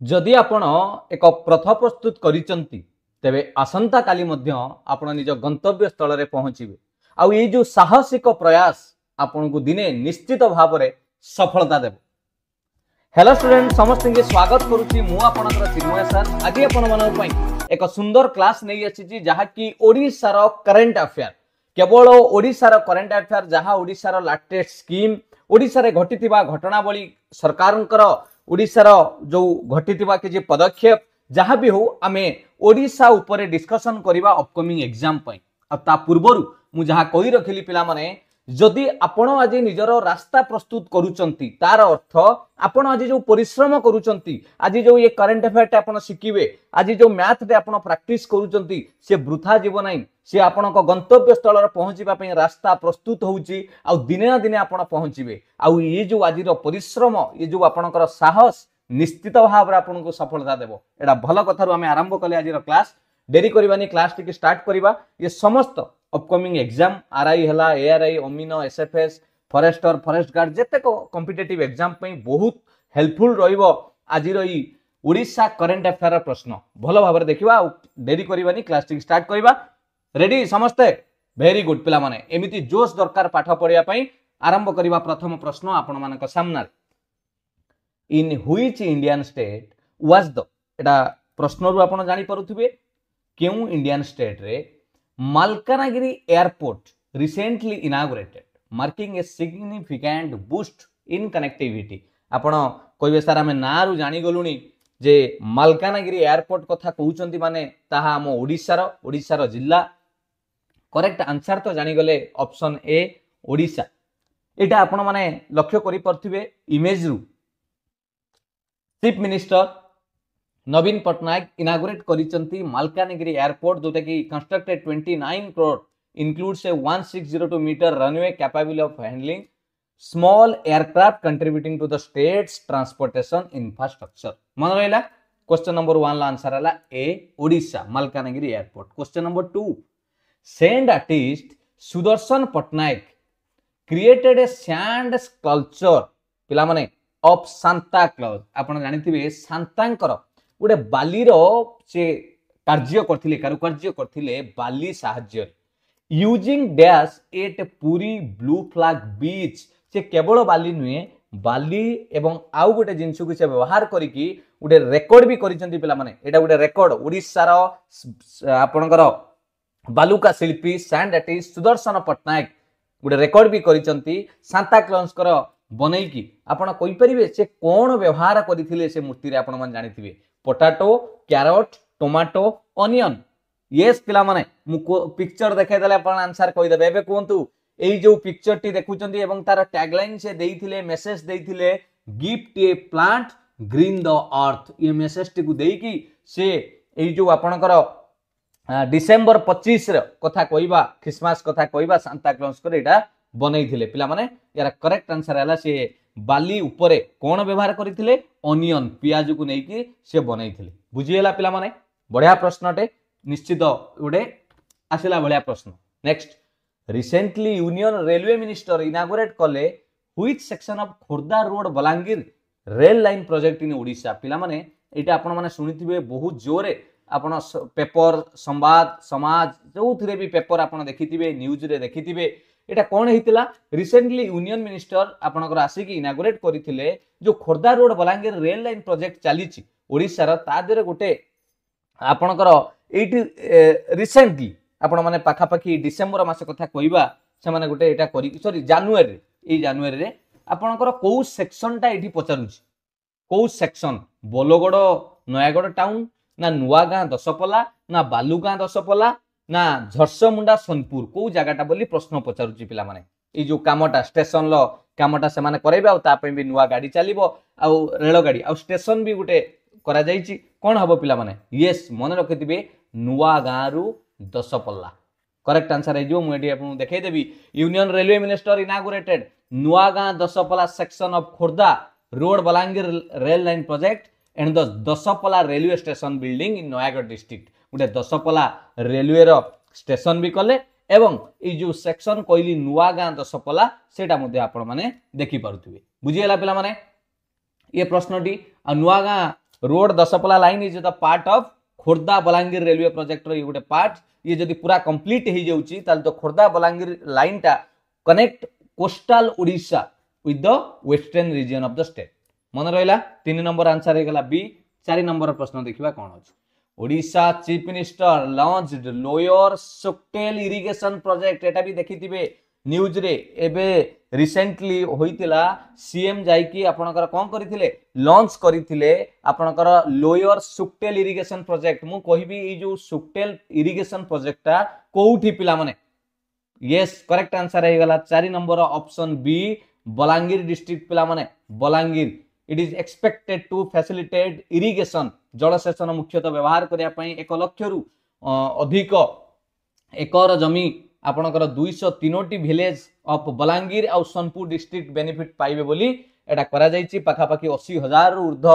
जदि आपण एक प्रथ प्रस्तुत करिसंती तेबे आसंता काली मध्य आपण निज गंतव्य स्थल रे पहुंचीबे आउ ये जो साहसिक प्रयास आपण को दिने निश्चित भाव रे सफलता देबो। हेलो स्टूडेंट समस्त के स्वागत करूची मु आपनकर चिन्मय सर। आज आपण मन पई एक सुंदर क्लास नै आछि जहा कि ओडिसा रो करंट अफेयर, केवल ओडिसा रो करंट अफेयर जहा ओडिसा रो लेटेस्ट स्कीम, ओडिसा रे घटितिबा घटनावली, सरकारंकर ओडिसा रो जो घटितिबा कि पदक्षेप जहाँ भी हो आमे ओडिसा उपरे डिस्कशन करिबा अपकमिंग एग्जाम पई। आ ता पूर्वरु मु जहा कहि रखिली पिला माने जदि आपण आज निजर रास्ता प्रस्तुत करूचंती तार अर्थ आपण आज जो परिश्रम करूचंती, आज जो ये करंट अफेयर आपण शिखिबे, आज जो मैथ रे आपण प्रैक्टिस करूचंती से वृथा जीव नाही, से आपण गंतव्य स्थल पहुंचीबा पई रास्ता प्रस्तुत होउची आ दिने ना दिने आपण पहुंचीबे। आ ये जो आज परिश्रम, ये जो आपणकर साहस निश्चित भाव आपन को सफलता देबो। एडा भल कथारु आमे आरंभ कले आज क्लास। देरी करबानी, क्लास टिके स्टार्ट करबा। ये समस्त अपकमिंग एग्जाम आरआई हला, एआरआई, ओमिनो, एसएफएस, फॉरेस्टर, फॉरेस्ट गार्ड जेते को कॉम्पिटिटिव एग्जाम पई बहुत हेल्पफुल रहिबो। आज रही ओडिसा करंट अफेयर प्रश्न भल भाव देखिबा। देरी करबानी, क्लास टिके स्टार्ट करबा। रेडी समस्ते? वेरी गुड पिला माने एमिति जोश दरकार पाठ पढिया पई। आरंभ करबा प्रथम प्रश्न आपण मानक सामना। In which Indian state was the, एटा प्रश्न रु आपण जानि परुथिबे केउ इंडियन स्टेट रे Malkangiri airport recently inaugurated marking a significant boost in connectivity. आपण कहबे सर आमे ना रु जानि गलुनी जे मालकानगिरी एयरपोर्ट कथा कहउचंती माने ताहा हम ओडिसा जिल्ला। करेक्ट आंसर तो जानि गले ऑप्शन ए ओडिसा। एटा आपण माने लक्ष्य करि परथिबे इमेज रु chief minister Naveen Patnaik inaugurate करिसंती मालकानगिरी एयरपोर्ट, जोटा कि constructed 29 crore, includes a 1602 metre runway capable of handling small aircraft contributing to the state's transportation infrastructure. मन रहिला क्वेश्चन नंबर 1 ला आंसर हला ए Odisha Malkangiri airport. Question number 2, sand artist Sudarshan Patnaik created a sand sculpture पिला माने ऑफ सांता क्लॉज। आपण जानिथिबे सांतांकर गोटे बालीर से कार्य करथिले, कारुकार्य करथिले बाली साहाय्य using dash at Puri blue flag beach. से केवल बाली नुहे, बाली एवं आउ गोटे जिनस को से व्यवहार करिकी गोटे रेकर्ड भी करिसंती पिला माने। एटा गोटे रेकर्ड ओडिसा रो आपणकर बालुका शिल्पी सैंड आर्टिस्ट सुदर्शन पटनायक गोटे रेकर्ड भी करिसंती सांता क्लॉज कर बनैकी। आपण कहि परिबे से कोन व्यवहार करिथिले से मूर्ति रे? आपण मन जानिथिबे potato, carrot, tomato, onion. Yes पिला माने मु पिक्चर देखाइ देले आपण आंसर कहि देबे। एबे कोंतु एई जो पिक्चर टी देखुचंती एवं तार टैगलाइन से देइथिले, मेसेज देइथिले gift a plant green the earth. ये मेसेज टी को देइकी से एई जो आपणकर डिसेंबर 25 रे कथा कहिबा, क्रिसमस कथा कहिबा सांता क्लॉज कर एटा बनैथिले पिला माने। यार करेक्ट आंसर हला से बाली उपरे कोन व्यवहार करिथिले? अनियन, पियाज को नेकी से बनैथिले। बुझिएला पिला माने? बढ़िया प्रश्नटे, निश्चित गोटे आसिला बढ़िया प्रश्न। Next, recently union railway minister inaugurate कले which section of Khordha road Balangir rail line project in Odisha. पिला माने एटा आपण माने सुनिथिबे बहुत जोरे, आपण पेपर, संवाद, समाज जोथिरे भी पेपर आपण देखिथिबे, न्यूज रे देखिथिबे। एटा कोन हितला? रिसेंटली यूनियन मिनिस्टर आपनकर आसिकी इनागुरेट करिथिले जो Khordha road Balangir rail line project चलीची ओडिसा रा। ता देरे गोटे आपनकर एटी रिसेंटली आपण माने पाखा पाखी डिसेंबर मास कथा कहिबा से माने गोटे एटा करी, सॉरी जानुआरी रे आपनकर को सेक्शन टा एठी पचारुची। को सेक्शन? बोलगड़ नयागड़ टाउन, ना नुआगां दशपल्ला, ना बालुगां दशपल्ला, ना झरसमुंडा सोनपुर, को जगहटा बोली प्रश्न पचारुची पिला माने। ए जो कामटा स्टेशन लो कामटा से माने करैबे, आ ता पे भी नुआ गाड़ी चलिबो, आ रेल गाड़ी आ स्टेशन भी गोटे करा जाईची। कोन हबो पिला माने? यस मन रखिथिबे नुआगां रु दशपल्ला। करेक्ट आंसर है जो मुझे आपको देखाई देबी। Union railway minister inaugurated Nuagaon Daspalla section of Khordha road Balangir rail line project and the Daspalla railway station building in Nayagarh district. गोटे दशपल्ला रेलवे रो स्टेशन भी कले एवं ये जो सेक्शन कहली नुआगां दशपल्ला सेटा मध्ये आपण माने देखि पारुथिबे। बुझिएला पिला माने ये प्रश्नटी। आ Nuagaon road Daspalla line is the part of Khordha Balangir railway project ये गोटे पार्ट ये जदि पूरा कंप्लीट हो जाउची ताल तो खोर्धा बलांगीर लाइन टा connect coastal Odisha with the western region of the state मन रहा 3 नंबर आंसर होगा बी 4 नंबर प्रश्न देखा कौन अच्छे Odisha chief minister launched lower Suktel irrigation project एटा भी देखिथिबे न्यूज रे एबे रिसेंटली होइतिला सीएम जाइकी आपनकर कोन करिथिले लॉन्च करिथिले आपनकर लोअर सुक्टेल इरिगेशन प्रोजेक्ट मु कहिबी ई जो सुक्टेल इरिगेशन प्रोजेक्टटा कोउठी पिला माने यस करेक्ट आंसर है गला 4 number option B Balangir district पिला माने Balangir it is expected to facilitate irrigation जलसेचन मुख्यतः व्यवहार करिया पई 1 लाख रु अधिक एकर जमी आपनकर 203 विलेज ऑफ बलांगीर और सोनपुर डिस्ट्रिक्ट बेनिफिट पाइबे बोली एटा करा जायछि पाखापाखि 80,000 रु ऊर्ध्व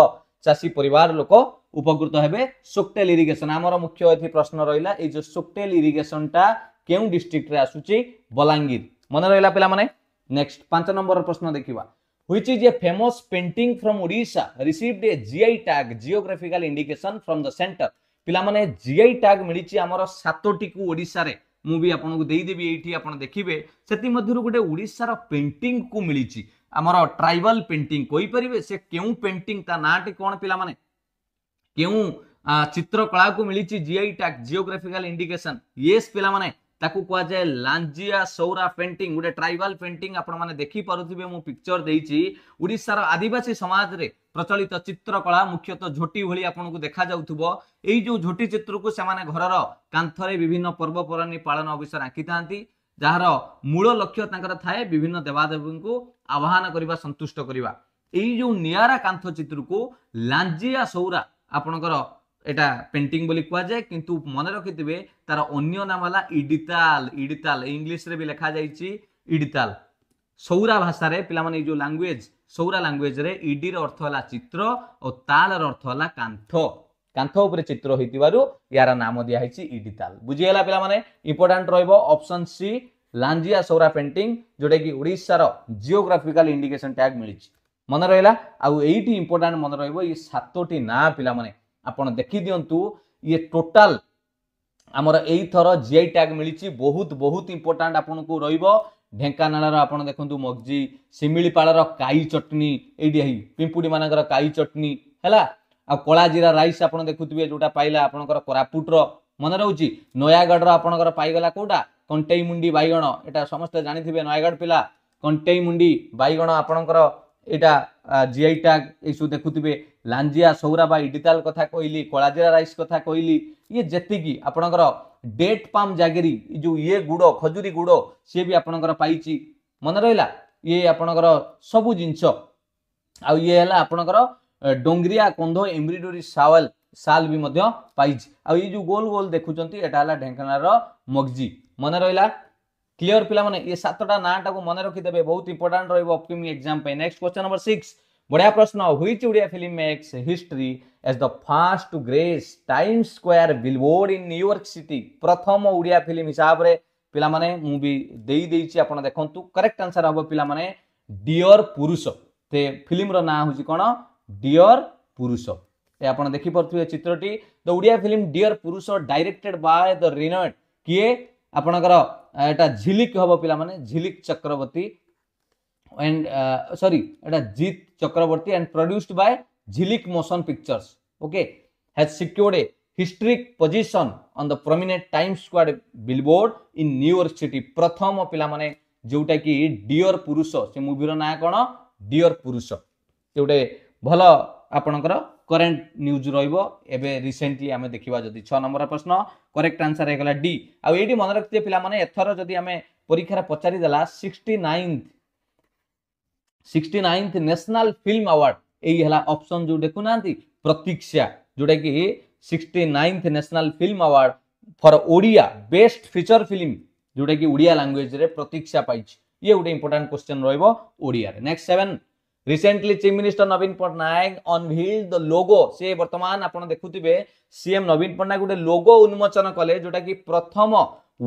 चासी परिवार लोक उपकृत हेबे सुक्टेल इरिगेशन आमर मुख्य एथि प्रश्न रहिला ए जो सुक्टेल इरिगेशन टा केउ डिस्ट्रिक्ट रे आसुची बलांगीर मन रहिला पिला माने नेक्स्ट 5 नंबर प्रश्न देखिबा which is a famous painting from Odisha received a GI tag geographical indication from the center पिला माने GI tag मिलिछि हमर 7टी को ओडिसा रे मु भी आपन को देई देबी एठी आपन देखिबे सेति मध्यरु गोटे ओडिसा रो पेंटिंग को मिलिछि हमर ट्राइबल पेंटिंग कोइ परिबे से केउ पेंटिंग ता नाटी कोन पिला माने केउ चित्रकला को मिलिछि GI tag geographical indication yes पिला माने ताकू कहा जाए लांजिया सौरा पेंटिंग गोटे ट्राइबल पेंटिंग आपण माने देखि पारुथिबे मु पिक्चर देइछि ओडिसा रो आदिवासी समाज रे प्रचलित चित्रकला मुख्यतः झोटी भली आपण को देखा जाउथबो एई जो झोटी चित्र को से माने घरर कांथरे विभिन्न पर्वपरानी पालन अवसर आंकी थांती जहार मूल लक्ष्य तांकर थाए विभिन्न देवादेवी को आह्वान करबा संतुष्ट करबा एई जो नियारा कांथ चित्र को लांजिया सौरा आपणकर एटा पेंटिंग बोली कहा जाए किंतु मन रखिथिबे तार अन्य नाम वाला इडिताल इडिताल इंग्लिश रे भी लिखा जाइछि इडिताल सौरा भाषा रे पिला माने जो लैंग्वेज सौरा लैंग्वेज रे इडी रो अर्थ होला चित्र और ताल रो अर्थ होला कांथ कांथ ऊपर चित्र होइतिबारु यार नाम दिया हिछि इडिताल बुझी गेला पिला माने इंपोर्टेंट रहइबो ऑप्शन सी लांजिया सौरा पेंटिंग जोडे कि ओडिसा रो जियोग्राफिकल इंडिकेशन टैग मिलिछि मन रहला आ एइटी इंपोर्टेंट मन रहइबो ई 7टी ना पिला माने आपण देखि दियंतु ये टोटल हमर एई थरो जीआई टैग मिलिछि बहुत बहुत इंपोर्टेंट आपण को रहइबो ढेंकानाल रो आपण देखंतु मगजी सिमिलीपाल रो काई चटनी एडी हई पिंपुडी मानकर काई चटनी हैला आ कोला जीरा राइस आपण देखुतबे जोटा पाइला आपनकर कोरापुट रो मन रहउची नयागढ़ रो आपनकर पाइगला कोटा कंटेई मुंडी बाइगण एटा समस्त जानिथिबे नयागढ़ पिला कंटेई मुंडी बाइगण आपनकर एटा जीआई टैग एसु देखुथिबे लांजिया सौरा बा इडिताल कथा कहली कोलाजीरा राइस कथा कहली ये जेतिकी आपनकर डेट पाम जागेरी जो ये गुड़ खजुरी गुड़ सी भी आपनकर पाइची मन रहिला ये आपनकर सबु जिंस आ ये हला आपनकर डोंगरिया कंधो एम्ब्रॉयडरी सावल साल भी मध्य पाइची आ ये जो गोल गोल देखुचंती एटा हला ढेंकानाल रो मगजी मन रहिला क्लियर पिला माने ये 7टा नाटा को मन रखि देबे बहुत इंपोर्टेंट रहइबो अपकमिंग एग्जाम पे नेक्स्ट क्वेश्चन नंबर 6 बढ़िया प्रश्न which Odia film makes history as the first to grace Times Square billboard in New York city प्रथम ओडिया फिल्म हिसाब रे पिला माने मूवी देई देइची आपण देखंतु करेक्ट आंसर हबो पिला माने डियर पुरुष ते फिल्म रो ना होची कोन डियर पुरुष ए आपण देखि परथुए चित्रटी द ओडिया फिल्म डियर पुरुष डायरेक्टेड बाय द रिनोड किए आपणकर एटा झिलिक हबो पिला माने झिलिक चक्रवर्ती एंड सॉरी एटा Jeet Chakraborty and produced by Jhilik motion pictures okay has secured a historic position on the prominent Times Square billboard in New York city प्रथम पिला माने जोटा कि डियर पुरुष से मूवी रो ना कोन डियर पुरुष जोटे भलो आपणकर करेंट न्यूज रहिबो एबे रिसेंटली हमें देखिबा जदी 6 नंबर प्रश्न करेक्ट आंसर हे गला डी आ एडी मन रखते पिला माने एथर जदी हमें परीक्षा रे पचारि देला 69th नेशनल फिल्म अवार्ड एई हला ऑप्शन जो देखु नांती प्रतीक्षा जोटा कि 69th national film award for Odia best feature film जोटा कि ओडिया लैंग्वेज रे प्रतीक्षा पाइछ ये गोटे इंपोर्टेंट क्वेश्चन रहिबो ओडिया रे next 7 recently chief minister Naveen Patnaik unveiled the logo से वर्तमान आपण देखुथिबे सीएम नवीन पटनायक गोटे लोगो उन्मोचन कले जोटा कि प्रथम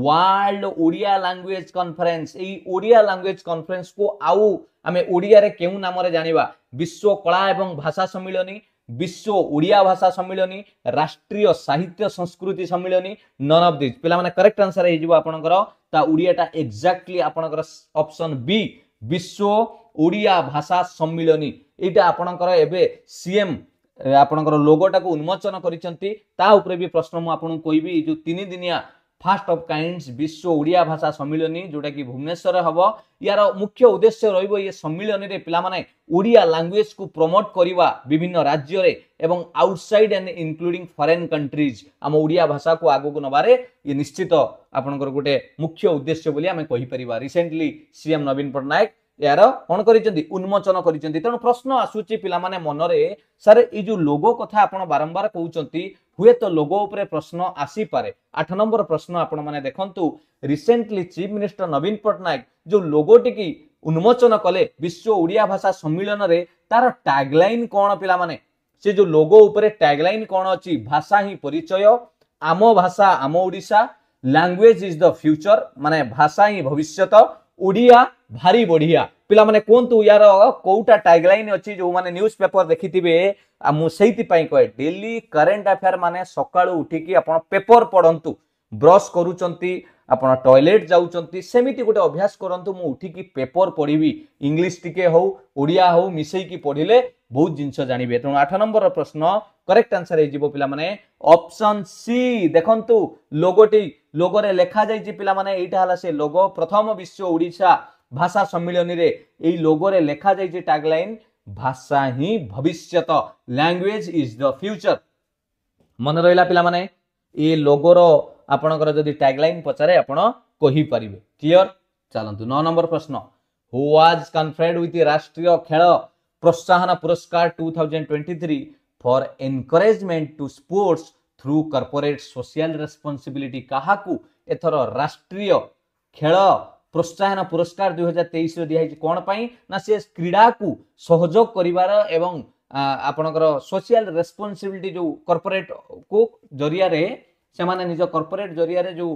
वर्ल्ड ओडिया लैंग्वेज कॉन्फ्रेंस एई ओडिया लैंग्वेज कॉन्फ्रेंस को आउ आमे ओडिया रे केउ नाम रे जानिबा विश्व कला एवं भाषा सम्मेलनी विश्व ओडिया भाषा सम्मिलनी, राष्ट्रीय साहित्य संस्कृति सम्मिलनी, नन ऑफ दिस पिला माने करेक्ट आंसर हे जिवो आपनकर ता ओडियाटा एक्जाक्टली आपनकर ऑप्शन बी विश्व ओडिया भाषा सम्मिलनी एटा आपनकर एबे सीएम आपनकर लोगोटा को उन्मोचन करिसंती ता उपरे भी प्रश्न मु आपन कोइबी जो 3 दिनिया फास्ट ऑफ काइंड्स विश्व ओडिया भाषा सम्मिलनी जोटा कि भुवनेश्वर हबो यार मुख्य उद्देश्य रहिबो ये सम्मिलनी रे पिला माने ओडिया लैंग्वेज को प्रमोट करिवा विभिन्न राज्य रे एवं outside and including foreign countries हम ओडिया भाषा को आगो को नबारे ये निश्चित आपनकर गोटे मुख्य उद्देश्य बोली हमें कहि परिबा रिसेंटली सीएम नवीन पटनायक यार कौन करिसेंती उन्मोचन करिसेंती तेणु प्रश्न आसुची पिला माने मनरे सर ए जो लोगो कथा आपण बारंबार कहउचंती हुए तो लोगो उपरे प्रश्न आसी पारे 8 नंबर प्रश्न आपण माने देखंतु recently chief minister Naveen Patnaik जो लोगो टिकी उन्मोचन कले विश्व ओडिया भाषा सम्मेलन रे तार टैगलाइन कोन पिला माने से जो लोगो उपरे टैगलाइन कोन अछि भाषा ही परिचय आमो भाषा आमो Odisha language is the future माने भाषा ही भविष्यत ओडिया भारी बढ़िया पिला माने कोंतु यार कोउटा टैगलाइन अछि जो माने न्यूज़ पेपर देखिथिबे आ मु सेहिति पई कहे डेली करंट अफेयर माने सकाळू उठी की आपण पेपर पढंतु ब्रश करूचंती आपण टॉयलेट जाउचंती सेमिति गोटे अभ्यास करंतु मु उठी की पेपर पढिबी इंग्लिश टिके हो ओडिया हो मिसई की पढिले बहुत जिंस जानिबे तेणु 8 नंबर प्रश्न करेक्ट आंसर हे जिवो पिला माने ऑप्शन सी देखंतु लोगोटी लोगो रे लेखा जाईची पिला माने एटा हला से लोगो प्रथम विश्व ओडिशा भाषा सम्मेलन रे एई लोगो रे लेखा जाईची टैगलाइन भाषा ही भविष्यत लैंग्वेज इज द फ्यूचर मन रहिला पिला माने ए लोगो रो आपनकर जदी टैगलाइन पचारे आपण कहि परिबे क्लियर चलंतु 9 नंबर प्रश्न who was conferred with Rashtriya Khel Protsahan Puraskar 2023 for encouragement to sports through corporate social responsibility काहाकू एथर राष्ट्रीय खेल प्रोत्साहन पुरस्कार 2023 रे दिया कोन पई ना से क्रीडा को सहयोग करिवार एवं आपनकर सोशल रेस्पॉन्सिबिलिटी जो कॉर्पोरेट को जरिया रे से माने निज कॉर्पोरेट जरिया रे जो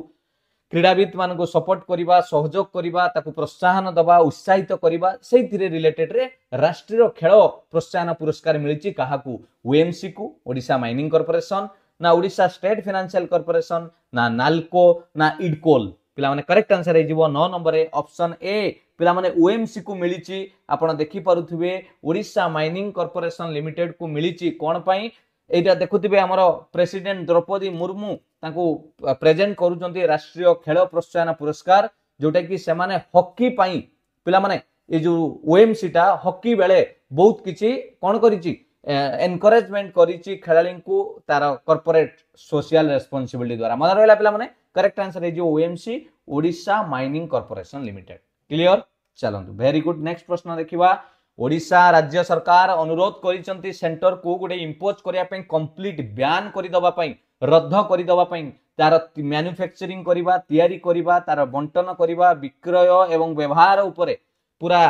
क्रीडाविद मान को सपोर्ट करिबा सहयोग करिबा ताकू प्रोत्साहन दबा उत्साहित करिबा सेहिथिरे रिलेटेड रे राष्ट्रीय खेल प्रोत्साहन पुरस्कार मिलिछि काहाकू ओएमसी को ओडिशा माइनिंग कॉर्पोरेशन ना ओडिशा स्टेट फाइनेंशियल कॉर्पोरेशन ना नाल्को ना इडकोल पिला माने करेक्ट आंसर हे जिवो 9 नंबर रे ऑप्शन ए पिला माने ओएमसी को मिलिछि आपण देखि पारुथिबे ओडिशा माइनिंग कॉर्पोरेशन लिमिटेड को मिलिछि कोन पई एटा देखुथिबे हमर प्रेसिडेंट द्रौपदी मुर्मू ताको प्रेजेंट करूचंती राष्ट्रीय खेल प्रोत्साहन पुरस्कार जोटा कि से माने हॉकी पई पिला माने ए जो ओएमसी टा हॉकी बेले बहुत किछि कोन करिछि एनकरेजमेंट करिछि खेलाड़ी को तार कॉर्पोरेट सोशल रेस्पॉन्सिबिलिटी द्वारा मन रहला पिला माने करेक्ट आंसर है जो OMC Odisha mining corporation limited clear चलंतु वेरी गुड नेक्स्ट प्रश्न देखिबा ओडिशा राज्य सरकार अनुरोध करिसंती सेंटर को गोटे इंपोज करिया पई कंप्लीट बैन करि दबा पई रद्द करि दबा पई तार मैन्युफैक्चरिंग करिबा तयारी करिबा तार बंटन करिबा विक्रय एवं व्यवहार उपरे पूरा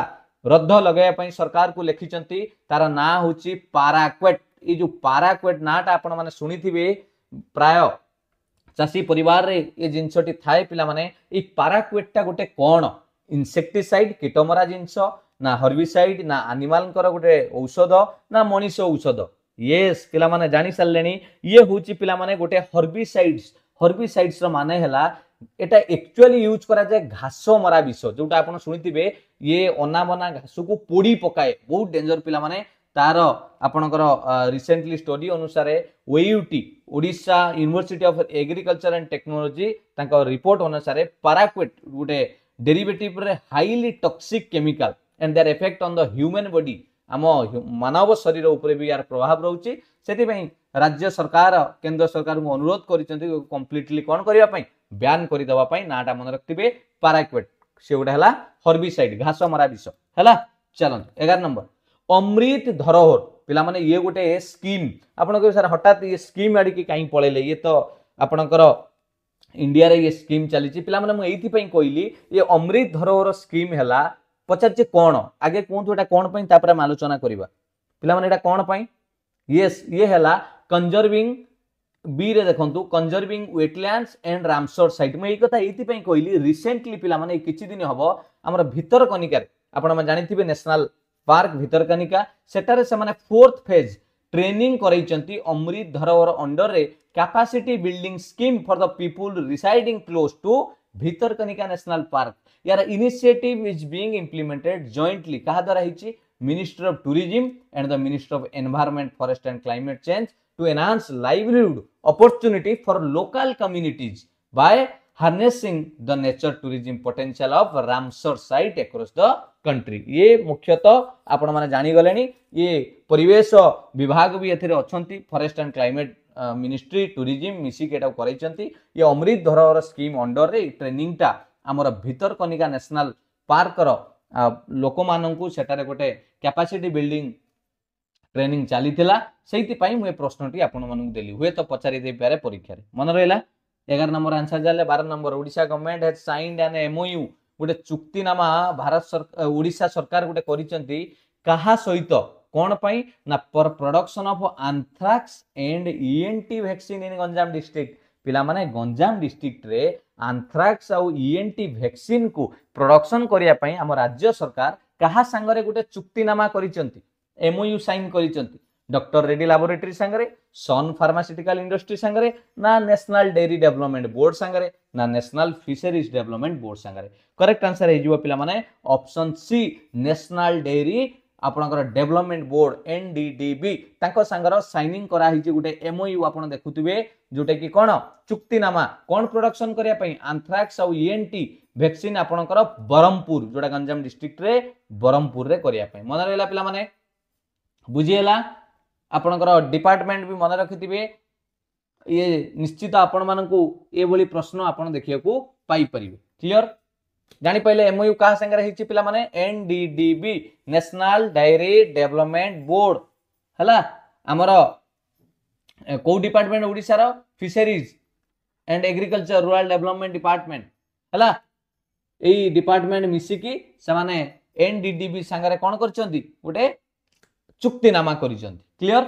रद्द लगाया पई सरकार को लिखिसंती तार ना होची पाराक्वेट ए जो पाराक्वेट नाटा आपण माने सुनिथिबे प्राय चासी परिवार रे ए जिंसटी थाए पिला माने ए पाराक्वेटटा गोटे कोन इंसेक्टिसाइड कीटमरा जिंस ना हर्बिसाइड ना एनिमल कर गोटे औषध ना मनीष औषध यस पिला माने जानि सारलेनी ये होची पिला माने गोटे हर्बिसाइड्स रो माने हला एटा एक्चुअली यूज करा जाय घास मरा विष जोटा आपण सुनिथिबे ये अनाबना घास को पोड़ी पकाए बहुत डेंजर पिला माने तार आपणकर रिसेंटली स्टडी अनुसार OUT Odisha university of agriculture and technology तांका रिपोर्ट अनुसार पाराक्वेट गोटे डेरिवेटिव रे highly toxic chemical and their effect on the human body आम मानव शरीर उपरे भी यार प्रभाव रहउची सेति पई राज्य सरकार केंद्र सरकार को अनुरोध करिसेंती कंप्लीटली कोन करिया पई बैन करि दवा पई नाटा मन रखतिबे पाराक्वेट से गोटे हला हर्बिसाइड घास मरा विष हला चलन 11 नंबर अमृत धरोहर पिला माने ये गोटे स्कीम आपण को सर हठात ये स्कीम आडी की काई पळेले ये तो आपणकर इंडिया रे ये स्कीम चली पिला माने म एथि पई कहली ये अमृत धरोहर स्कीम हला पचार कौन आगे कहतु एटा कौन पई तापर हम आलोचना करिबा पिला माने एटा कौन पई यस ये हला कंजर्विंग बी रे देखंतु conserving wetlands and Ramsar site में ए कथा एथि पई कहली रिसेंटली पिला माने किछि दिन हबो हमर भीतर कनिका आपण म जानिथिबे नेशनल पार्क भीतर कनिका सेटारे से माने फोर्थ फेज ट्रेनिंग करैचंती अमृत धरोहर अंडर रे capacity building scheme for the people residing close to Bhitarkanika national park. यार initiative is being implemented jointly कहा द्वारा हिची ministry of tourism and the ministry of environment forest and climate change to enhance livelihood opportunity for local communities by harnessing the nature tourism potential of Ramsar site across the country. ये मुख्यतः आपण माने जानि गलेनी ये परिवेश विभाग भी एथिरे अछंती forest and climate ministry tourism मिसिक एटा करैचंती। ये अमृत धरोहर स्कीम अंडर रे ट्रेनिंग टा हमर भितरकनिका नेशनल पार्क रो लोक माननकु सेटारे गोटे कैपेसिटी बिल्डिंग ट्रेनिंग चली से प्रश्नटी आपण मानक देली हुए तो पचारि दे पारे परीक्षा रे मन रहला। 11 नंबर आंसर जाले 12 number Odisha government has signed an MOU गोटे चुक्तिनामा भारत सरकार ओडिशा सरकार गोटे करिसंती कहा सहित कोन पई ना पर production of anthrax and ENT vaccine in Ganjam district. पिला माने गंजाम डिस्ट्रिक्ट रे एंथ्रैक्स और ईएनटी वैक्सीन को प्रोडक्शन करिया पई हम राज्य सरकार कहा संगरे गोटे चुक्तिनामा करिसंती एमओयू साइन करिसंती डॉक्टर रेड्डी लैबोरेटरी संगरे सन फार्मास्यूटिकल इंडस्ट्री संगरे ना नेशनल डेयरी डेवलपमेंट बोर्ड संगरे ना नेशनल फिशरीज डेवलपमेंट बोर्ड संगरे। करेक्ट आंसर है पिला माने ऑप्शन सी नेशनल डेयरी आपनकर डेवलपमेंट बोर्ड एनडीडीबी तांको संगर साइनिंग करा हिची गुटे एमओयू आपण देखुथिबे जोटे कि कोन चुक्तिनामा कोन प्रोडक्शन करिया पई एंथ्रैक्स और ईएनटी वैक्सीन आपनकर बरहमपुर जोटा गंजाम डिस्ट्रिक्ट रे बरहमपुर रे करिया पई मन रहला पिला माने बुझिएला। आपनकर डिपार्टमेंट भी मन रखिथिबे ये निश्चित आपण मानकू ए बोली प्रश्न आपण देखिया को पाई परिबे। क्लियर जानि पहिले एमओयू कहा संगे हिची पिला माने NDDB national dairy development board हला हमर को डिपार्टमेंट ओडिसा रो fisheries and agriculture rural development department हला ए डिपार्टमेंट मिसिकी से माने एनडीडीबी संगे कोन करचंती गोटे चुक्तिनामा करिसंती। क्लियर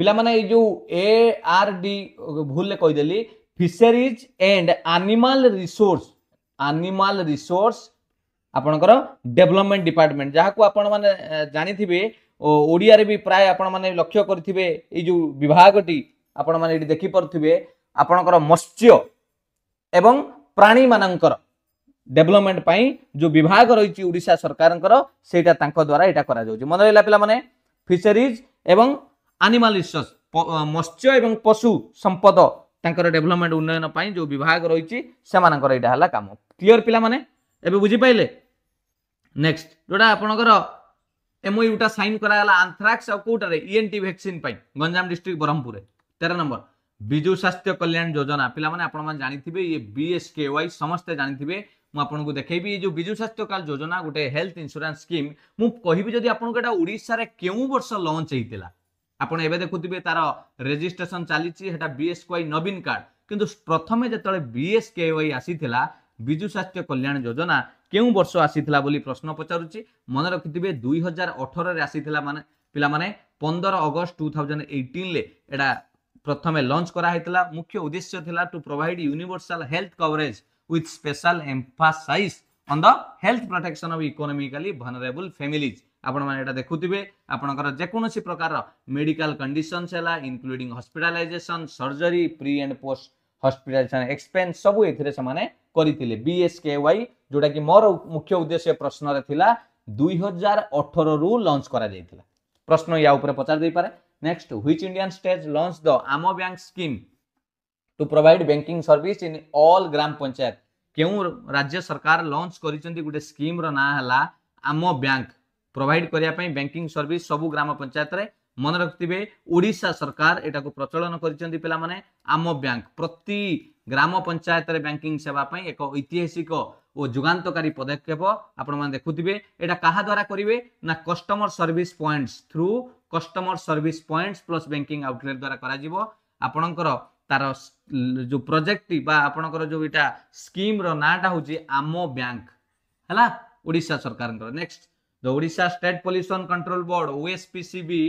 पिला माने ए जो एआरडी भूल कहि देली फिशरीज एंड एनिमल रिसोर्स आपनकर डेवलपमेंट डिपार्टमेंट जहा को आपण माने जानि थिबे ओडिया रे भी प्राय आपण माने लक्ष्य करथिबे ए जो विभागटी आपण माने एटी देखि परथिबे आपनकर मत्स्य एवं प्राणी मानकर डेवलपमेंट पाई जो विभाग रही ओडिशा सरकारंकर सेटा तांको द्वारा एटा करा जाउची। मन रहला पिला माने फिशरीज एवं एनिमल रिसोर्स मत्स्य एवं पशु संपद तांकर डेवलपमेंट उन्नयन पाई जो विभाग रही से मानकर एटा हला काम। क्लियर पिला माने एबे बुझी पाइले। नेक्स्ट जोटा आपनकर एमओयू टा साइन कराला एंथ्रैक्स और कोटारे ईएनटी वैक्सीन पाई गंजाम डिस्ट्रिक्ट बरहमपुर 13 नंबर विजु स्वास्थ्य कल्याण योजना पिला माने आपण मान जानिथिबे ये बीएसकेवाई समस्त जानिथिबे मु आपन को देखैबी जो विजु स्वास्थ्य कार्ड योजना गोटे हेल्थ इंश्योरेंस स्कीम मु कहिबी जदी आपन को एटा ओडिसा रे केउ वर्ष लॉन्च हेतिला आपण एबे देखुथिबे तार रजिस्ट्रेशन चलीची हेटा बीएसकेवाई नवीन कार्ड किंतु प्रथमे जेतले बीएसकेवाई आसीथिला विजु स्वास्थ्य कल्याण योजना केउ वर्ष आसीथिला बोली प्रश्न पचारुची मन रखिथिबे 2018 रे आसीथिला माने पिला माने 15 अगस्त 2018 ले एटा प्रथमे लॉन्च करा हेतला। मुख्य उद्देश्य थिला to provide universal health coverage with special emphasise on the health protection of economically vulnerable families. आपण माने एटा देखुथिबे आपनकर जे कोनोसी प्रकार मेडिकल कंडीशंस हैला including hospitalisation surgery pre and post hospitalisation expense सब एथिरे से माने करिथिले बीएसकेवाई जोटा कि मोर मुख्य उद्देश्य प्रश्न रे थिला 2018 रु लॉन्च करा जायतिला। प्रश्न या ऊपर पचार दे पारे। Next which Indian state launch the Ama bank scheme to provide banking service in all gram panchayat. केउ राज्य सरकार लॉन्च करिसंती गुटे स्कीम रो ना हला आमो बैंक प्रोवाइड करिया पई बैंकिंग सर्विस सबु ग्राम पंचायत रे। मन रखथिबे ओडिशा सरकार एटा को प्रचलन करिसंती पिला माने आमो बैंक प्रति ग्राम पंचायत रे बैंकिंग सेवा पई एक ऐतिहासिक ओ जुगांतकारी पदक्षेप आपण माने देखुथिबे। एटा कहा द्वारा करिवे ना customer service points through customer service points plus banking outlet द्वारा करा जिवो। आपणकर तार जो प्रोजेक्ट बा आपणकर जो इटा स्कीम रो नाटा होची आमो बैंक हला ओडिशा सरकार। Next the Odisha state pollution control board OSPCB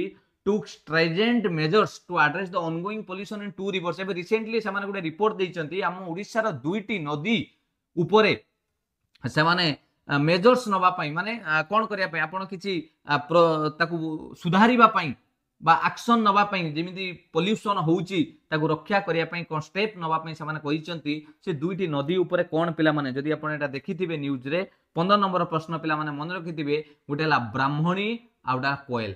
took stringent measures to address the ongoing pollution in 2 rivers। एबे रिसेंटली से माने गुटे रिपोर्ट दैचंती हम ओडिसा रो दुईटी नदी ऊपरे से माने मेजर्स नबा पई माने कोन करिया पई आपण किछि ताकू सुधारिबा पई बा एक्शन नवा जेमिति पोल्यूशन होउची ताकू रक्षा करिया पई कोन स्टेप नवा पई से माने कहिसंती से दुईटी नदी ऊपर कोन पिला माने जदि आपण एटा देखिथिबे न्यूज रे 15 नंबर प्रश्न पिला माने मन रखिथिबे गुटेला ब्राह्मणी आउडा कोयल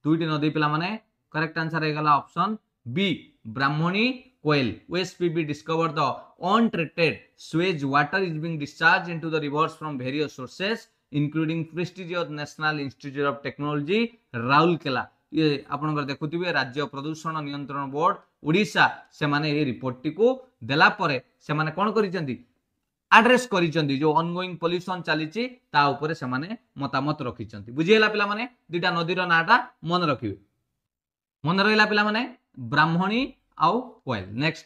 दुईटी नदी पिला माने करेक्ट आंसर हे गला option B Brahmani Koel OSPB discovered the untreated sewage water is being discharged into the rivers from various sources including prestigious National Institute of Technology Rourkela ये आपनकर देखुथिबे राज्य प्रदूषण नियंत्रण बोर्ड ओडिशा से माने ए रिपोर्ट टी को देला परे से माने कोन करिसेंती एड्रेस करिसेंती जो ऑनगोइंग पोल्यूशन चलीची ता ऊपर से माने मतामत रखिसेंती बुझियला पिला माने दुटा नदीर नाटा मन रखिबे मन रहिला पिला माने ब्राह्मणी आउ कोयल नेक्स्ट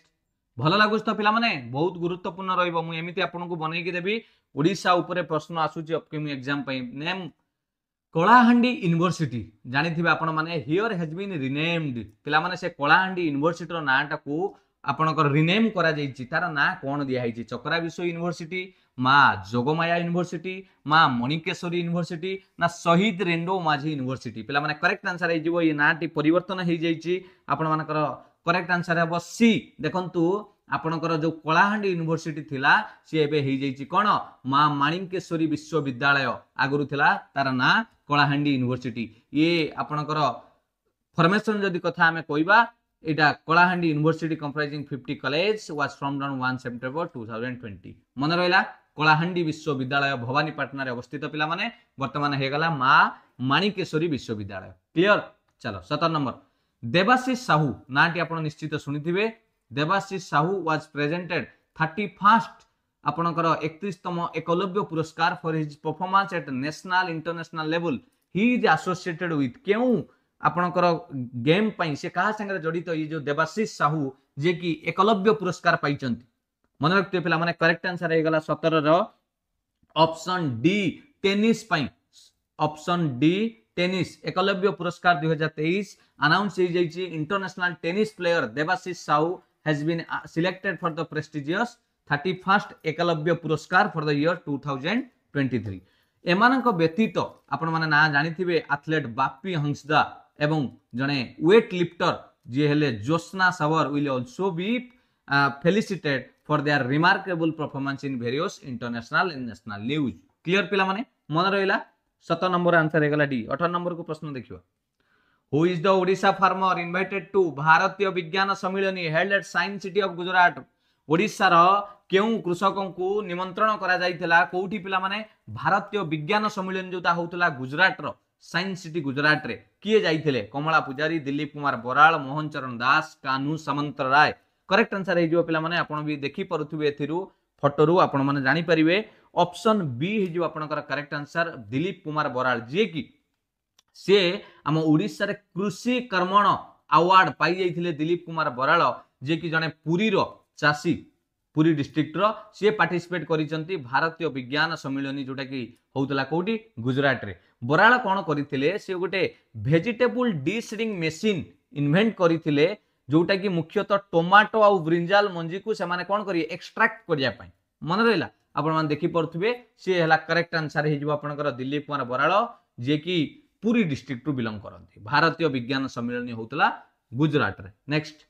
भल लागुच तो पिला माने बहुत गुरुत्वपूर्ण रहिबो मु एमिति आपनको बनै कि देबी ओडिशा ऊपर प्रश्न आसुची अपकमिंग एग्जाम पई नेम कलाहांडी यूनिवर्सिटी जानिथिबे आपण माने हियर हैज बीन रिनेम्ड पिला माने से कलाहांडी यूनिवर्सिटी रो नाटा को आपनकर रिनेम करा जाईची तार ना कोन दिया हाइची चक्रा विश्व यूनिवर्सिटी मा जोगमाया यूनिवर्सिटी मा मणिकेश्वरी यूनिवर्सिटी ना शहीद रेंडो माझी यूनिवर्सिटी पिला माने करेक्ट आंसर हे जिवो ये नाटी परिवर्तन हे जाईची आपण मानकर करेक्ट आंसर हे सी देखंतु आपनकर जो कलाहांडी यूनिवर्सिटी थिला सी एबे हे जाईची कोन मा माणिकेश्वरी विश्वविद्यालय आगरु थिला तार ना कलाहांडी यूनिवर्सिटी ये आपनकर फॉर्मेशन जदि कथा हमें कहबा एटा Kalahandi university comprising 50 college was from on 1 September 2020 मन रहिला कलाहांडी विश्वविद्यालय भवानीपाटना रे अवस्थित पिला माने वर्तमान हे गला मा माणिकेश्वरी विश्वविद्यालय क्लियर चलो 17 नंबर देवाशीष साहू नाटी आपण निश्चित सुनिथिबे Debashish Sahu was presented 31st आपणकर 31तम Eklavya Puraskar for his performance at national international level he is associated with क्यों आपणकर गेम पई से कहा संगे जड़ित ये जो देवाशीष साहू जे कि एकलव्य पुरस्कार पाइचंती मन रखते पिला माने करेक्ट आंसर हे गला 17 रो ऑप्शन डी टेनिस पई option D tennis Eklavya Puraskar 2023 announce हे जाईची international tennis player Debashish Sahu has been selected for the prestigious 31st Eklavya Puraskar for the year 2023 एमानक व्यतीत आपण माने ना जानिथिबे एथलीट बापी हंसदा एवं जने वेट लिफ्टर जे हेले Jyotsna Sabar will also be felicitated for their remarkable performance in various international and national news clear पिला माने मन रहिला 17 नंबर आंसर हे गला डी 18 नंबर को प्रश्न देखियो who is the Odisha farmer invited to Bharatiya Vigyan Sammelan held at science city of Gujarat Odisha रो केउ कृषकों को निमंत्रण करा जाइथिला कोठी पिला माने भारतीय विज्ञान सम्मेलन जोता होतला गुजरात रो साइंस सिटी गुजरात रे किए जाइथिले कमला पुजारी दिलीप कुमार बराल मोहन चरण दास कानू सामंत राय करेक्ट आंसर हे जो पिला माने आपण भी देखि परथुबे एथिरु फोटो रु आपण माने जानि परिबे ऑप्शन बी हे जो आपनकर करेक्ट आंसर दिलीप कुमार बराल जे कि से हम ओडिसा रे कृषि कर्मण अवार्ड पाई जाइथिले दिलीप कुमार बराल जे कि जने पुरी रो चासी पुरी डिस्ट्रिक्ट रो से पार्टिसिपेट करिसंती भारतीय विज्ञान सम्मेलन जोटा कि होतला कोठी गुजरात रे बराल कोन करिथिले से गोटे वेजिटेबल डिशरिंग मशीन इन्वेंट करिथिले जोटा कि मुख्यतः टोमाटो आ ब्रिंजाल मंजी को से माने कोन करी एक्सट्रैक्ट करिया पई मन रहिला आपण मान देखि परथुबे से हला करेक्ट आंसर हे जो आपनकर दिलीप कुमार बराल जे कि पुरी डिस्ट्रिक्ट रु बिलोंग करंती भारतीय विज्ञान सम्मेलन होतला गुजरात रे नेक्स्ट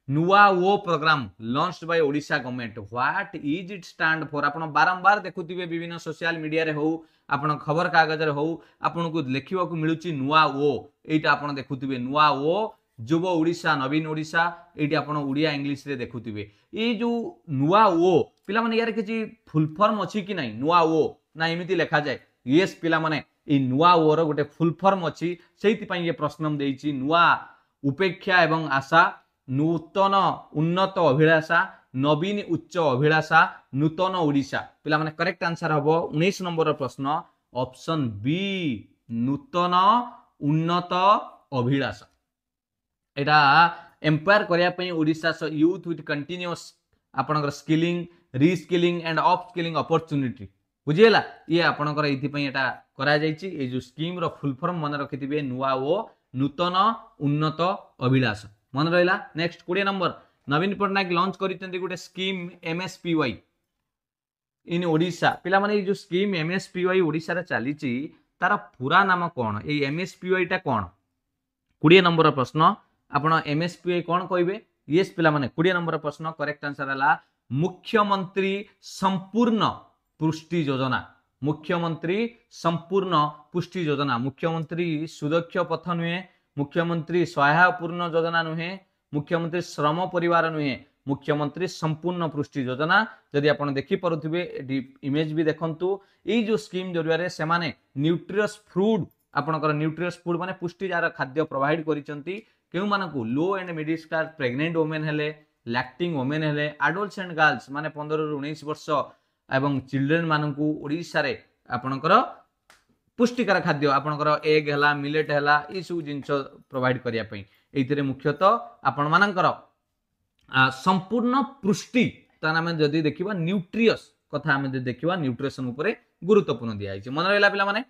नुआ वो programme launched by Odisha government what is it stand for आपण बारंबार देखुथिबे विभिन्न सोशल मीडिया रे हो आपण खबर कागज रे हो आपण को लेखिबा को मिलुची नुआ वो एटा आपण देखुथिबे नुआ वो युव ओडिशा नवीन ओडिशा एटी आपण ओडिया इंग्लिश रे देखुथिबे ए जो नुआ वो पिला माने यार किछि फुल फॉर्म अछि कि नै नुआ वो ना एमिति लिखा जाय यस पिला माने ए नुआ वो रो गोटे फुल फॉर्म अछि सेति पई ये प्रश्न देइछि नुआ उपेक्षा एवं आशा नूतन उन्नत अभिलाषा नवीन उच्च अभिलाषा नूतन ओडिशा पिला माने करेक्ट आंसर हबो 19 नंबर प्रश्न ऑप्शन बी नूतन उन्नत अभिलाषा एटा एम्पायर करिया पई ओडिशा यूथ विथ कंटीन्यूअस आपनकर skilling reskilling and upskilling opportunity बुझियला ये आपनकर एथि पई एटा करा जायछि ए जो स्कीम रो फुल फॉर्म मन रखिथिबे नुआ ओ नूतन उन्नत अभिलाषा मन रहिला नेक्स्ट 20 नंबर नवीन पटनायक लॉन्च करितंती गुटे स्कीम एमएसपीवाई इन ओडिशा पिला माने जो स्कीम एमएसपीवाई ओडिशा रे चलीची तार पूरा नाम कोन ए एमएसपीवाई टा कोन 20 नंबर प्रश्न आपण एमएसपीआई कौन कहिबे यस पिला माने 20 नंबर प्रश्न करेक्ट आंसर हला मुख्यमंत्री संपूर्ण पुष्टि योजना मुख्यमंत्री संपूर्ण पुष्टि योजना मुख्यमंत्री सुदक्ष पथ नुहे मुख्यमंत्री सहायपूर्ण योजना नुहे मुख्यमंत्री श्रम परिवार नुहे मुख्यमंत्री संपूर्ण पुष्टि योजना जदि आपण देखि परुथिबे इमेज भी देखंतु एई जो स्कीम जरिया से माने न्यूट्रियस फूड आपनकर न्यूट्रियस फूड माने पुष्टिजार खाद्य प्रोवाइड करिसंती केउ मानकु low and middle class pregnant women हेले लैक्टिंग वुमेन हेले एडल्ट्स एंड गर्ल्स माने 15 रु 19 वर्ष एवं चिल्ड्रेन मानकु ओडिसा रे आपनकर पुष्टिकर खाद्य आपनकर एग हला मिलेट हला ई सब जिंस प्रोवाइड करिया पई एइथिरे मुख्यतः आपण मानकर संपूर्ण पुष्टि ता नाम जदि देखिबा न्यूट्रियस कथा हम देखिबा न्यूट्रिशन उपरे गुरुत्वपूर्ण दिया है मन रहा पिला माने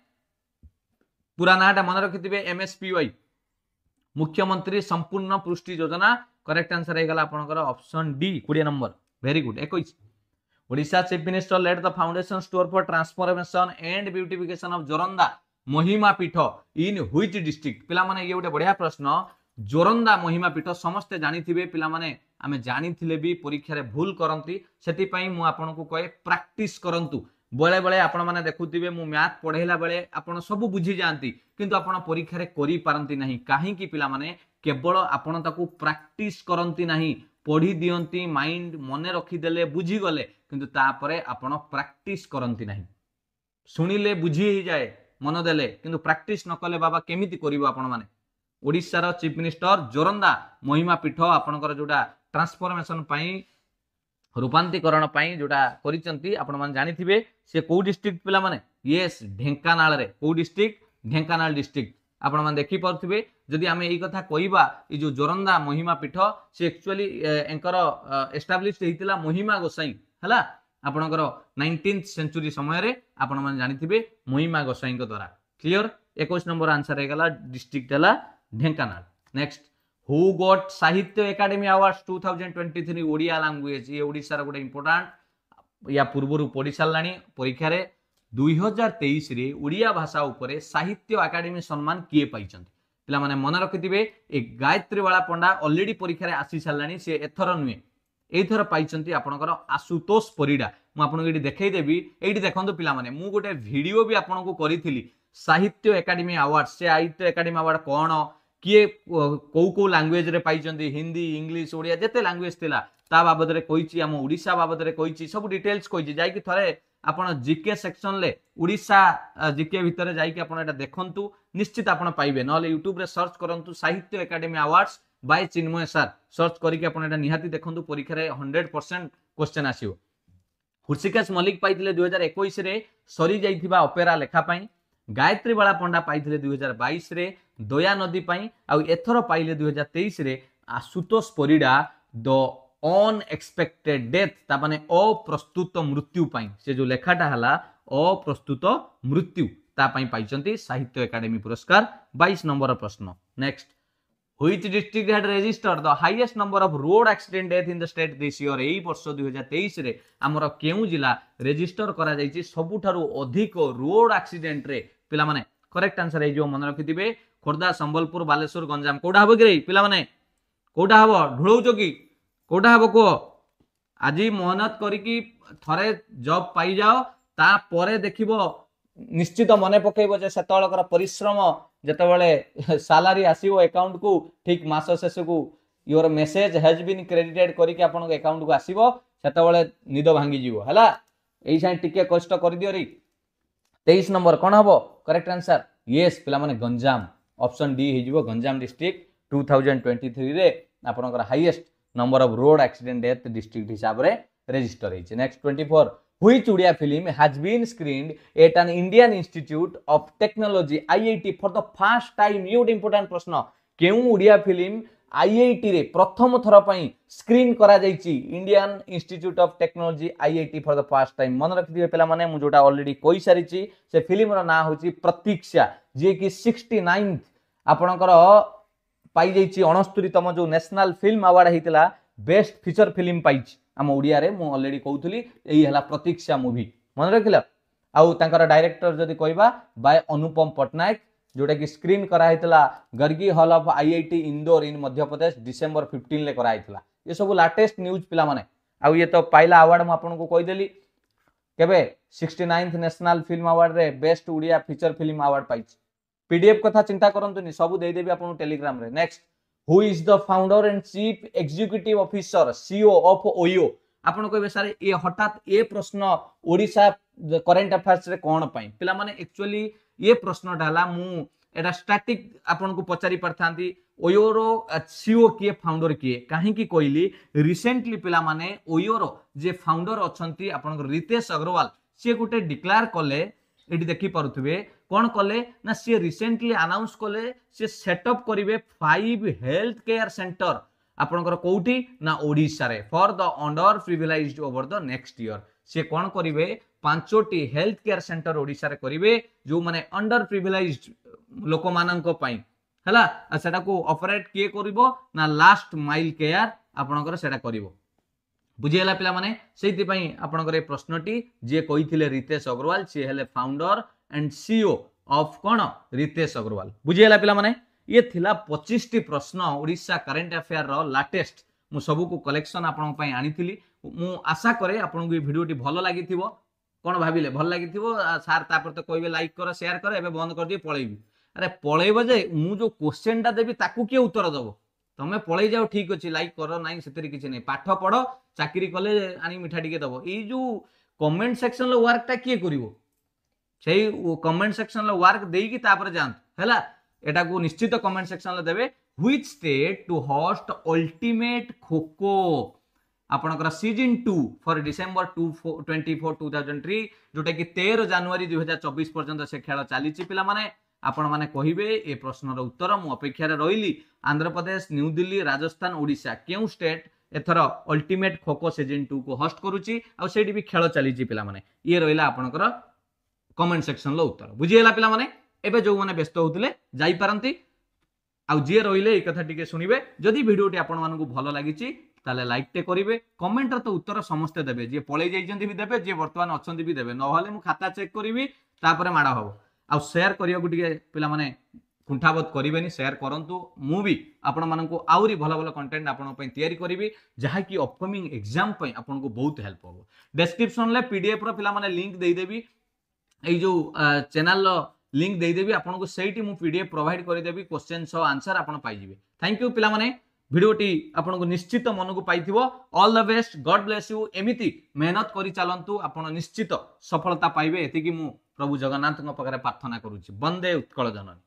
पूरा नाटा मन रखिथिबे एमएसपीवाई मुख्यमंत्री संपूर्ण पुष्टि योजना करेक्ट आंसर है गला आपनकर option D 20 number very good 21 Odisha chief minister led the foundation stone for transformation and beautification of Joranda Mahima Peeth in which district पिला माने ये गोटे बढ़िया प्रश्न जोरंदा महिमा पीठ समस्ते जानिथिबे पिला माने आमे जानिथिले भी परीक्षा रे भूल करंती सेति पई मु आपनको कहे प्रैक्टिस करंतु बेले बेले आपण माने देखुथिबे मु मैथ पढेला बेले आपण सब बुझी जानती किंतु आपण परीक्षा रे करि पारंती नाही काहे कि पिला माने केवल आपण ताकू प्रैक्टिस करंती नाही पढ़ी दियंती माइंड मने रखी देले बुझी गले किंतु तापरे आपण प्रैक्टिस करंती नाही सुनिले बुझी ही जाए मन देले किंतु प्रैक्टिस न कले बाबा केमिति करिवो आपण माने ओडिसा रो चीफ मिनिस्टर जोरंदा महिमा पीठ आपनकर जोटा ट्रांसफॉर्मेशन पई रूपांतरीकरण पई जोटा करिसंती आपण माने जानिथिबे से को डिस्ट्रिक्ट पिला माने यस ढेंकानाल रे को डिस्ट्रिक्ट ढेंकानाल डिस्ट्रिक्ट आपण माने देखि परथिबे जदि आमे एई कथा कहिबा ई जो जोरंदा महिमा पीठ से एक्चुअली एंकर एस्टैब्लिश हेतिला महिमा गोसाई हला आपनकर 19th सेंचुरी समय रे आपण माने जानिथिबे महिमा गोसाई को द्वारा क्लियर 21 नंबर आंसर हे गला डिस्ट्रिक्ट हला ढेंकानाल नेक्स्ट हु गॉट साहित्य एकेडमी अवार्ड्स 2023 ओडिया लैंग्वेज ये ओडिसा रो गोटे इंपोर्टेंट या पूर्वरु पढ़ी सारलानी परीक्षा रे 2023 रे ओडिया भाषा उपरे साहित्य एकेडमी सम्मान किए पाइछंती पिला माने मन रखिथिबे ए गायत्री वाला पंडा ऑलरेडी परीक्षा रे आसी सारलानी से एथर नुए एथर पाइछंती आपनकर आशुतोष परिडा मु आपनको एठी देखाई देबी एठी देखंतु पिला माने मु गोटे वीडियो भी आपनको करिथिली साहित्य एकेडमी अवार्ड से साहित्य एकेडमी अवार्ड कोन किए को लैंग्वेज रे पाइछंती हिंदी इंग्लिश ओडिया जते लैंग्वेज थिला ता बाबद रे कहिछि हम ओडिसा बाबद रे कहिछि सब डिटेल्स कहिछि जाई कि थरे आपण जीके सेक्शन ले ओडिसा जीके भितर जाई कि आपण एटा देखंतु निश्चित आपण पाइबे नले यूट्यूब रे सर्च करंतु साहित्य एकेडमी अवार्ड्स बाय चिन्मय सर सर्च करी कि आपण एटा निहाती देखंतु परीक्षा रे 100% क्वेश्चन आसीबो हुर्षिकेश मलिक पाइथिले 2021 रे सरी जाइथिबा ऑपेरा लेखा पई गायत्री वाला पंडा पाइथिले 2022 रे दया नदी पई आ एथर पाइले 2023 रे Ashutosh Parida the unexpected death ता माने अप्रस्तुत मृत्यु पई से जो लेखाटा हला अप्रस्तुत मृत्यु ता पई पाइचंती साहित्य एकेडमी पुरस्कार 22 नंबर प्रश्न next which district had registered the highest number of road accident death in the state this year एई वर्ष 2023 रे हमर केउ जिला रजिस्टर करा जाईची सबुठारु अधिक रोड एक्सीडेंट रे पिला माने करेक्ट आंसर है जो मन रखिथिबे खोर्धा संबलपुर बालेश्वर गंजाम कोडा हबो कि रे पिला माने कोडा हबो ढुळौचो कि कोडा हबो को आजी मेहनत करिकी थरे जॉब पाई जाओ ता परे देखिबो निश्चित मने पकेइबो जे सेतळकर परिश्रम जेतेबेले सैलरी आसीबो अकाउंट को ठीक मास शेष को your message has been credited करिकी आपन अकाउंट को आसीबो सेतेबेले निद भांगी जीवो हला एई साइ टिके कष्ट कर दियो रे 23 नंबर कोन हबो करेक्ट आंसर यस पिला माने गंजाम ऑप्शन डी हे जीवो गंजाम डिस्ट्रिक्ट 2023 रे आपनकर highest number of road accident death district हिसाब रे register हेछि next 24 Which Odia film has been screened at an Indian Institute of Technology IIT for the first time? ये गोटे important प्रश्न केउ ओडिया फिल्म IIT रे प्रथम थर पई स्क्रीन करा जाईची Indian institute of technology IIT for the first time मन रखिथिबे पिला माने मु जोटा ऑलरेडी कहि सारिची से फिल्म रो ना होची प्रतीक्षा जे कि 69th आपनकर पाई जाईची 69तम जो नेशनल फिल्म अवार्ड हेतिला बेस्ट फीचर फिल्म पाइची आम ओडिया रे मु ऑलरेडी कहउथली एही हला प्रतीक्षा मूवी मन रखिला आउ तांकर डायरेक्टर जदी कहबा बाय अनुपम पटनायक जोटा कि स्क्रीन कराइला Gargi hall of IIT Indore in Madhya Pradesh December 15 ले कराइला। ये सब लाटेस्ट न्यूज पिला माने। आउ ये तो पाइला अवार्ड मु आपन को कहि देली केबे 69th नेशनल फिल्म अवार्ड रे best Odia feature film award पाइछ। पीडीएफ कथा चिंता करंतुनी सब दे देबी आपन टेलीग्राम रे। Next, who is the founder and chief executive officer CEO of OYO. आपन कहबे सर ये हठात ये प्रश्न ओडिशा करंट अफेयर्स रे कोन पई पिला माने एक्चुअली ये प्रश्न डाला मु एटा स्टैटिक आपन को पचारि परथांती ओयोरो सीईओ किए फाउंडर किए काहे की कहली रिसेंटली पिला माने ओयोरो जे फाउंडर अछंती आपन को रितेश अग्रवाल से गुटे डिक्लेयर कले एटी देखि पारुथबे कोन कले ना से रिसेंटली अनाउंस कले से सेटअप करिवे 5 हेल्थ केयर सेंटर आपनकर कोउठी ना ओडिसा रे for the under privileged over the next year. से कोन करिवे 5टी हेल्थ केयर सेंटर ओडिसा रे करिवे जो माने अंडर प्रिविलेज्ड लोक माननको पई हला सेटा को ऑपरेट किए करिवो ना लास्ट माइल केयर आपनकर सेटा करिवो। बुझियला पिला माने सेति पई आपनकर ए प्रश्नटी जे कहिथिले रितेश अग्रवाल से हेले फाउंडर एंड सीईओ ऑफ कोन रितेश अग्रवाल। बुझियला पिला माने ये थिला 25टी प्रश्न ओडिशा करंट अफेयर रो लाटेस्ट मु सबु को कलेक्शन आपन पई आनिथिली। मु आशा करे आपन को ए वीडियोटी भलो लागिथिबो। कोन भाबिले भल लागिथिबो सार तापर तो कहबे लाइक कर शेयर कर एबे बंद कर दिए पळेबी। अरे पळेबो जे मु जो क्वेश्चन टा देबी ताकू के उत्तर दबो तमे पळै जाओ ठीक अछि लाइक करो नाही सेतरी किछि नै पाठ पढो चाकरी कले आनी मिठा टिके दबो। ई जो कमेंट सेक्शन लो वर्क टा के करिवो सेही कमेंट सेक्शन लो वर्क देई की तापर जान हैला एटा को निश्चित कमेंट सेक्शन लो देबे which state to host ultimate kho kho आपनकर सीजन 2 फॉर डिसेंबर 24 2003 जोटा कि 13 जनवरी 2024 पर्यंत से खेल चली पिला माने आपण माने कहिबे ए प्रश्नर उत्तर मु अपेक्षा रे रहिली। आंध्र प्रदेश न्यू दिल्ली राजस्थान ओडिशा केउ स्टेट एथर अल्टीमेट खोखो सीजन 2 को होस्ट करूची आ सेठी भी खेल चली पिला माने ये रहिला आपनकर कमेंट सेक्शन लो उत्तर। बुझियला पिला माने एबे जो माने व्यस्त होतले जाई पारंती आ जे रहिले ए कथा टिके सुनिबे। जदि वीडियोटी आपण मानकु भलो लागिची ताले लाइक टे करिवे कमेंट तो उत्तर समस्ते देबे जे पळै जाइचंती भी देबे जे वर्तमान अछंती भी देबे न हले मु खाता चेक करिवि तापरे माडा हबो। आ शेयर करिया को टिके पिला माने कुंठाबत करिवेनी शेयर करंतु मु भी आपण मानकु आउरी भलो भलो कंटेंट आपण पई तयारी करिवि जहा कि अपकमिंग एग्जाम पई आपण को बहुत हेल्प हबो। डिस्क्रिप्शन ले पीडीएफ रो पिला माने लिंक देई देबी ए जो चैनल लो लिंक देई देबी आपण को सेठी मु पीडीएफ प्रोवाइड करि देबी क्वेश्चन सो आंसर आपण पाई जिवे। थैंक यू पिला माने वीडियोटी आपन को निश्चित मन को पाइथिबो। All the best god bless you एमिति मेहनत करि चलंतु आपन निश्चित सफलता पाइबे एति कि मु प्रभु जगन्नाथ पाखरे प्रार्थना करूची। वंदे उत्कल जननी।